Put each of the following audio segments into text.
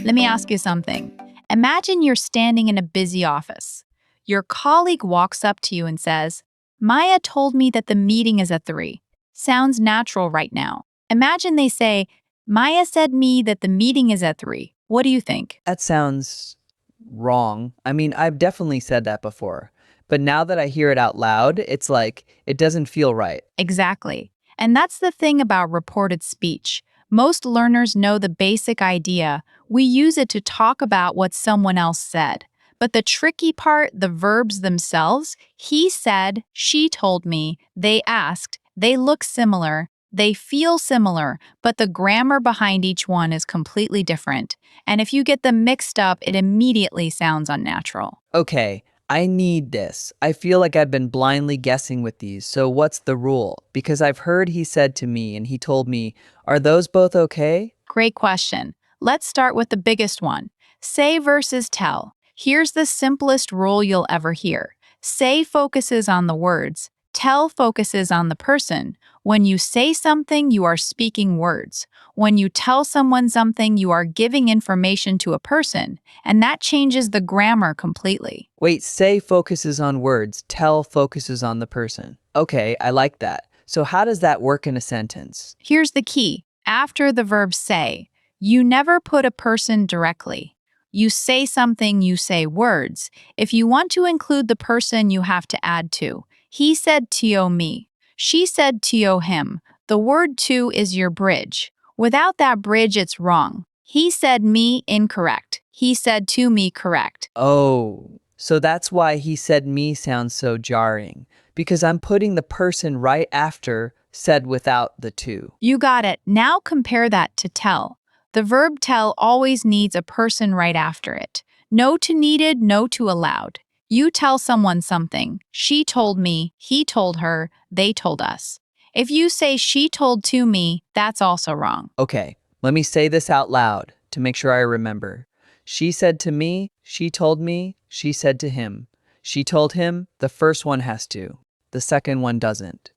Let me ask you something. Imagine you're standing in a busy office. Your colleague walks up to you and says, Maya told me that the meeting is at 3. Sounds natural right now. Imagine they say, Maya said me that the meeting is at 3. What do you think? That sounds wrong. I mean, I've definitely said that before. But now that I hear it out loud, it's like, it doesn't feel right. Exactly. And that's the thing about reported speech. Most learners know the basic idea. We use it to talk about what someone else said. But the tricky part, the verbs themselves, he said, she told me, they asked, they look similar, they feel similar, but the grammar behind each one is completely different. And if you get them mixed up, it immediately sounds unnatural. Okay, I need this. I feel like I've been blindly guessing with these, so what's the rule? Because I've heard he said to me and he told me, are those both okay? Great question. Let's start with the biggest one. Say versus tell. Here's the simplest rule you'll ever hear. Say focuses on the words. Tell focuses on the person. When you say something, you are speaking words. When you tell someone something, you are giving information to a person, and that changes the grammar completely. Wait, say focuses on words, tell focuses on the person. Okay, I like that. So how does that work in a sentence? Here's the key. After the verb say, you never put a person directly. You say something, you say words. If you want to include the person, you have to add to. He said to me. She said to him. The word to is your bridge. Without that bridge, it's wrong. He said me incorrect. He said to me correct. Oh, so that's why he said me sounds so jarring. Because I'm putting the person right after said without the to. You got it. Now compare that to tell. The verb tell always needs a person right after it. No to needed, no to allowed. You tell someone something. She told me, he told her, they told us. If you say she told to me, that's also wrong. Okay, let me say this out loud to make sure I remember. She said to me, she told me, she said to him. She told him, the first one has to. The second one doesn't.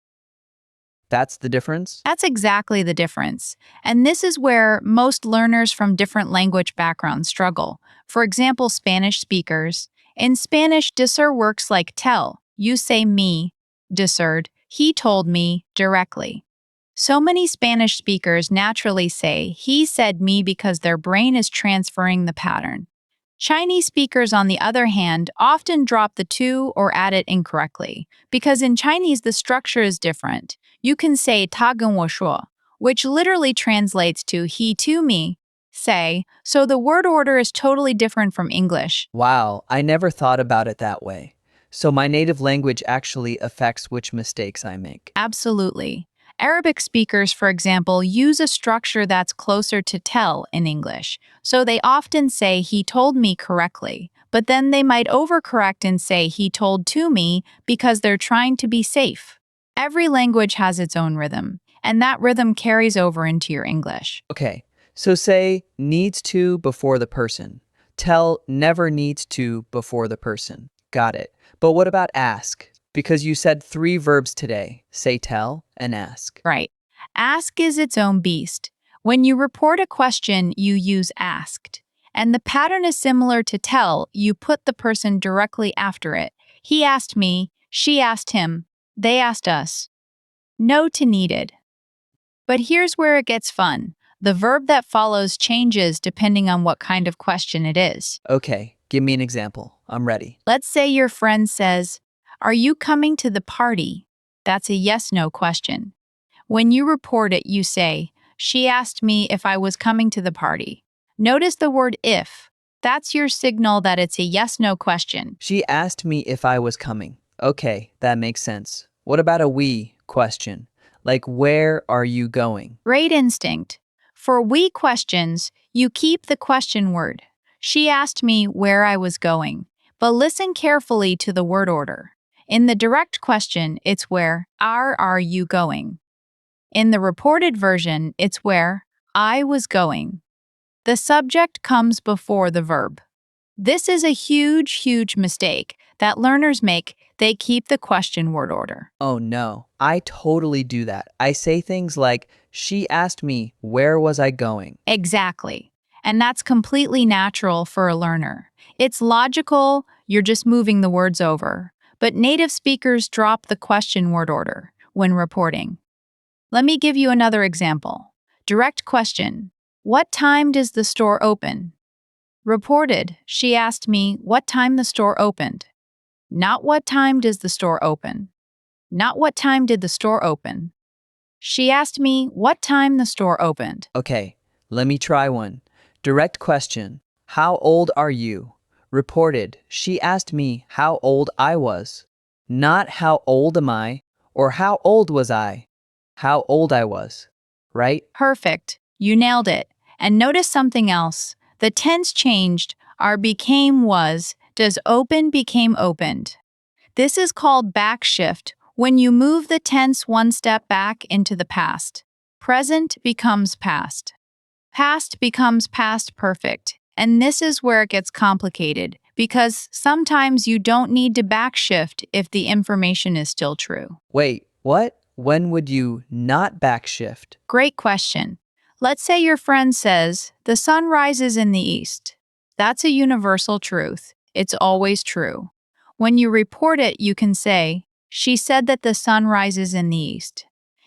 That's the difference? That's exactly the difference. And this is where most learners from different language backgrounds struggle. For example, Spanish speakers. In Spanish, decir works like tell. You say me, decird. He told me directly. So many Spanish speakers naturally say he said me because their brain is transferring the pattern. Chinese speakers, on the other hand, often drop the to or add it incorrectly, because in Chinese the structure is different. You can say 他跟我说, which literally translates to he to me, say, so the word order is totally different from English. Wow, I never thought about it that way. So my native language actually affects which mistakes I make. Absolutely. Arabic speakers, for example, use a structure that's closer to tell in English, so they often say he told me correctly, but then they might overcorrect and say he told to me because they're trying to be safe. Every language has its own rhythm, and that rhythm carries over into your English. Okay, so say needs to before the person. Tell never needs to before the person. Got it. But what about ask? Because you said 3 verbs today. Say tell and ask. Right. Ask is its own beast. When you report a question, you use asked. And the pattern is similar to tell. You put the person directly after it. He asked me, she asked him, they asked us. No to needed. But here's where it gets fun. The verb that follows changes depending on what kind of question it is. Okay, give me an example. I'm ready. Let's say your friend says, are you coming to the party? That's a yes-no question. When you report it, you say, she asked me if I was coming to the party. Notice the word if. That's your signal that it's a yes-no question. She asked me if I was coming. Okay, that makes sense. What about a we question? Like, where are you going? Great instinct. For we questions, you keep the question word. She asked me where I was going. But listen carefully to the word order. In the direct question, it's where are you going? In the reported version, it's where I was going. The subject comes before the verb. This is a huge mistake that learners make. They keep the question word order. Oh no, I totally do that. I say things like, she asked me, where was I going? Exactly. and that's completely natural for a learner. It's logical, you're just moving the words over. But native speakers drop the question word order when reporting. Let me give you another example. Direct question. What time does the store open? Reported, she asked me what time the store opened. Not what time does the store open. Not what time did the store open. She asked me what time the store opened. Okay, let me try one. Direct question. How old are you? Reported. She asked me how old I was. Not how old am I or how old was I. How old I was. Right? Perfect. You nailed it. And notice something else. The tense changed. Our became was. Does open became opened. This is called backshift when you move the tense one step back into the past. Present becomes past. Past becomes past perfect. And this is where it gets complicated because sometimes you don't need to backshift if the information is still true. Wait, what? When would you not backshift? Great question. Let's say your friend says, the sun rises in the east. That's a universal truth. It's always true. When you report it, you can say, she said that the sun rises in the east.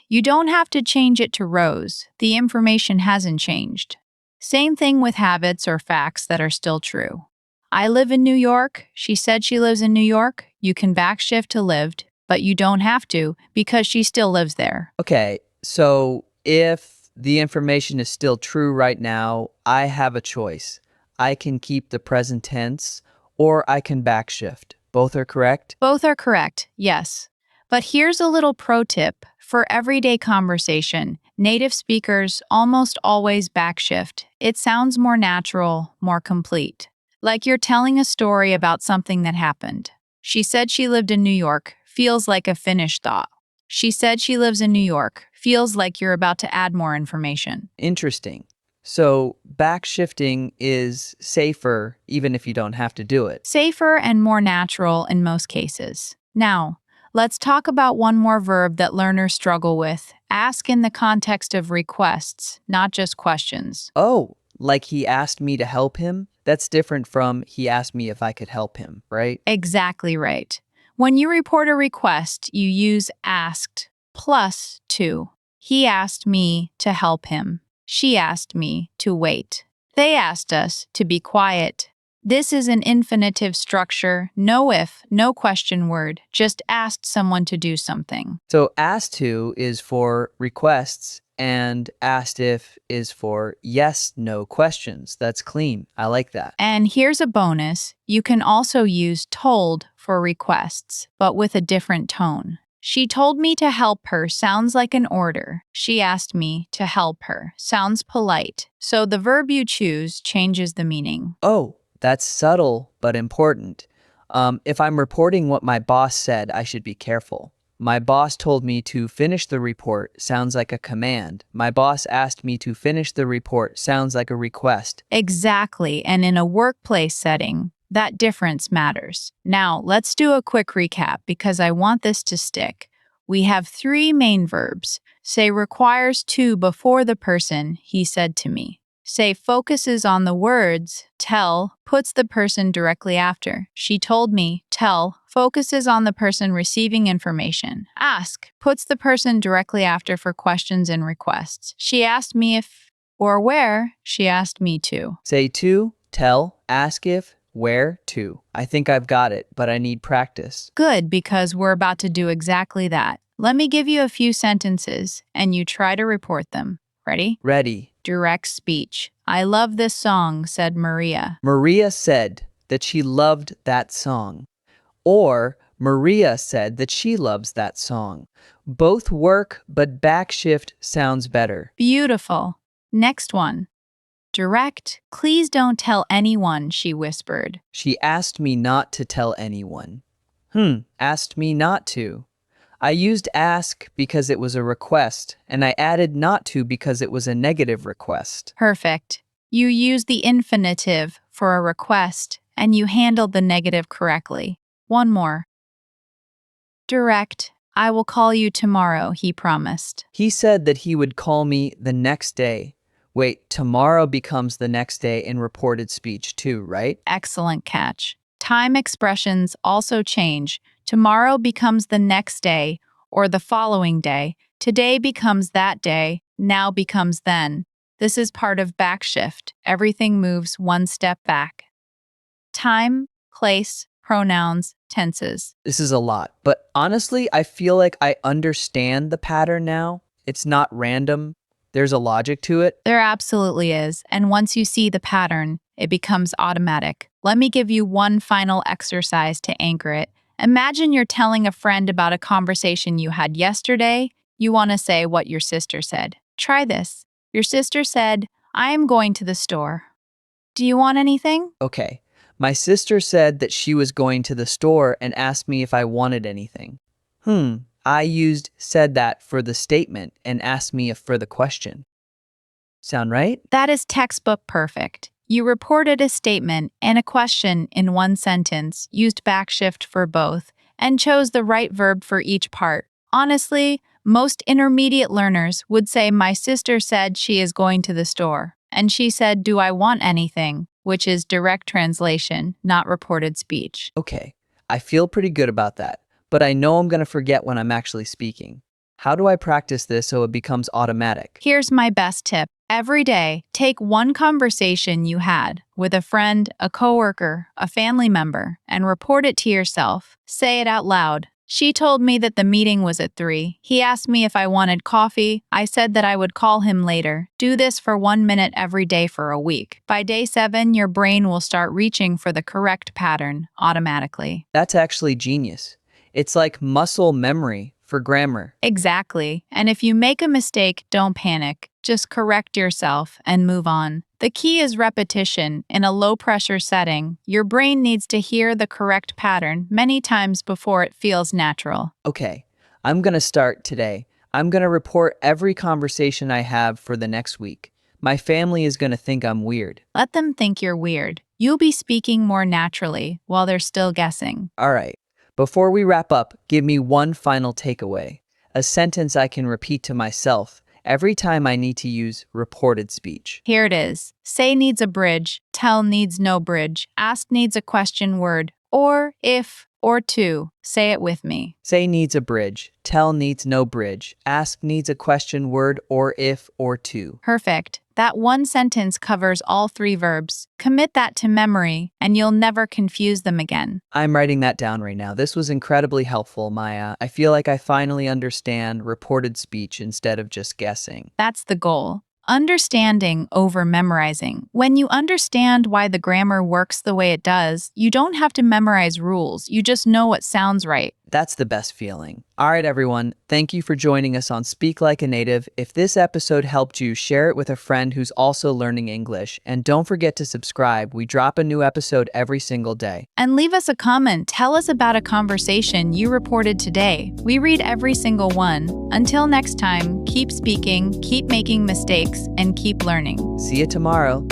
You don't have to change it to rose. The information hasn't changed. Same thing with habits or facts that are still true. I live in New York. She said she lives in New York. You can backshift to lived, but you don't have to because she still lives there. Okay, so if the information is still true right now, I have a choice. I can keep the present tense or I can backshift. Both are correct? Both are correct, yes. But here's a little pro tip. For everyday conversation, native speakers almost always backshift. It sounds more natural, more complete. Like you're telling a story about something that happened. She said she lived in New York, feels like a finished thought. She said she lives in New York, feels like you're about to add more information. Interesting. So backshifting is safer even if you don't have to do it. Safer and more natural in most cases. Now, let's talk about one more verb that learners struggle with. Ask in the context of requests, not just questions. Oh, like he asked me to help him? That's different from he asked me if I could help him, right? Exactly right. When you report a request, you use asked plus to. He asked me to help him. She asked me to wait. They asked us to be quiet. This is an infinitive structure, no if, no question word, just asked someone to do something. So asked to is for requests and asked if is for yes, no questions. That's clean. I like that. And here's a bonus. You can also use told for requests, but with a different tone. She told me to help her sounds like an order. She asked me to help her sounds polite. So the verb you choose changes the meaning. Oh, that's subtle but important. If I'm reporting what my boss said, I should be careful. My boss told me to finish the report sounds like a command. My boss asked me to finish the report sounds like a request. Exactly, and in a workplace setting, that difference matters. Now, let's do a quick recap because I want this to stick. We have three main verbs. Say requires to before the person, he said to me. Say focuses on the words, tell puts the person directly after. She told me, tell focuses on the person receiving information. Ask puts the person directly after for questions and requests. She asked me if or where, she asked me to. Say to, tell, ask if, where to. I think I've got it, but I need practice. Good, because we're about to do exactly that. Let me give you a few sentences, and you try to report them. Ready? Ready. Direct speech. I love this song, said Maria. Maria said that she loved that song. Or Maria said that she loves that song. Both work, but backshift sounds better. Beautiful. Next one. Direct. Please don't tell anyone, she whispered. She asked me not to tell anyone. Asked me not to. I used ask because it was a request, and I added not to because it was a negative request. Perfect. You used the infinitive for a request, and you handled the negative correctly. One more. Direct. I will call you tomorrow, he promised. He said that he would call me the next day. Wait, tomorrow becomes the next day in reported speech too, right? Excellent catch. Time expressions also change. Tomorrow becomes the next day or the following day. Today becomes that day. Now becomes then. This is part of backshift. Everything moves one step back. Time, place, pronouns, tenses. This is a lot, but honestly, I feel like I understand the pattern now. It's not random. There's a logic to it. There absolutely is, and once you see the pattern, it becomes automatic. Let me give you one final exercise to anchor it. Imagine you're telling a friend about a conversation you had yesterday. You want to say what your sister said. Try this. Your sister said, "I am going to the store. Do you want anything?" Okay. My sister said that she was going to the store and asked me if I wanted anything. I used said that for the statement and asked me if for the question. Sound right? That is textbook perfect. You reported a statement and a question in one sentence, used backshift for both, and chose the right verb for each part. Honestly, most intermediate learners would say, "My sister said she is going to the store," and she said, "Do I want anything?" which is direct translation, not reported speech. Okay. I feel pretty good about that, but I know I'm going to forget when I'm actually speaking. How do I practice this so it becomes automatic? Here's my best tip. Every day, take one conversation you had with a friend, a coworker, a family member, and report it to yourself. Say it out loud. "She told me that the meeting was at 3. He asked me if I wanted coffee. I said that I would call him later." Do this for 1 minute every day for a week. By day 7, your brain will start reaching for the correct pattern automatically. That's actually genius. It's like muscle memory for grammar. Exactly. And if you make a mistake, don't panic. Just correct yourself and move on. The key is repetition. In a low-pressure setting, your brain needs to hear the correct pattern many times before it feels natural. Okay, I'm going to start today. I'm going to report every conversation I have for the next week. My family is going to think I'm weird. Let them think you're weird. You'll be speaking more naturally while they're still guessing. All right, before we wrap up, give me one final takeaway. A sentence I can repeat to myself every time I need to use reported speech. Here it is. Say needs a bridge, tell needs no bridge, ask needs a question word, or if or to. Say it with me. Say needs a bridge, tell needs no bridge, ask needs a question word, or if or to. Perfect. That one sentence covers all 3 verbs. Commit that to memory, and you'll never confuse them again. I'm writing that down right now. This was incredibly helpful, Maya. I feel like I finally understand reported speech instead of just guessing. That's the goal. Understanding over memorizing. When you understand why the grammar works the way it does, you don't have to memorize rules. You just know what sounds right. That's the best feeling. All right, everyone. Thank you for joining us on Speak Like a Native. If this episode helped you, share it with a friend who's also learning English. And don't forget to subscribe. We drop a new episode every single day. And leave us a comment. Tell us about a conversation you reported today. We read every single one. Until next time, keep speaking, keep making mistakes, and keep learning. See you tomorrow.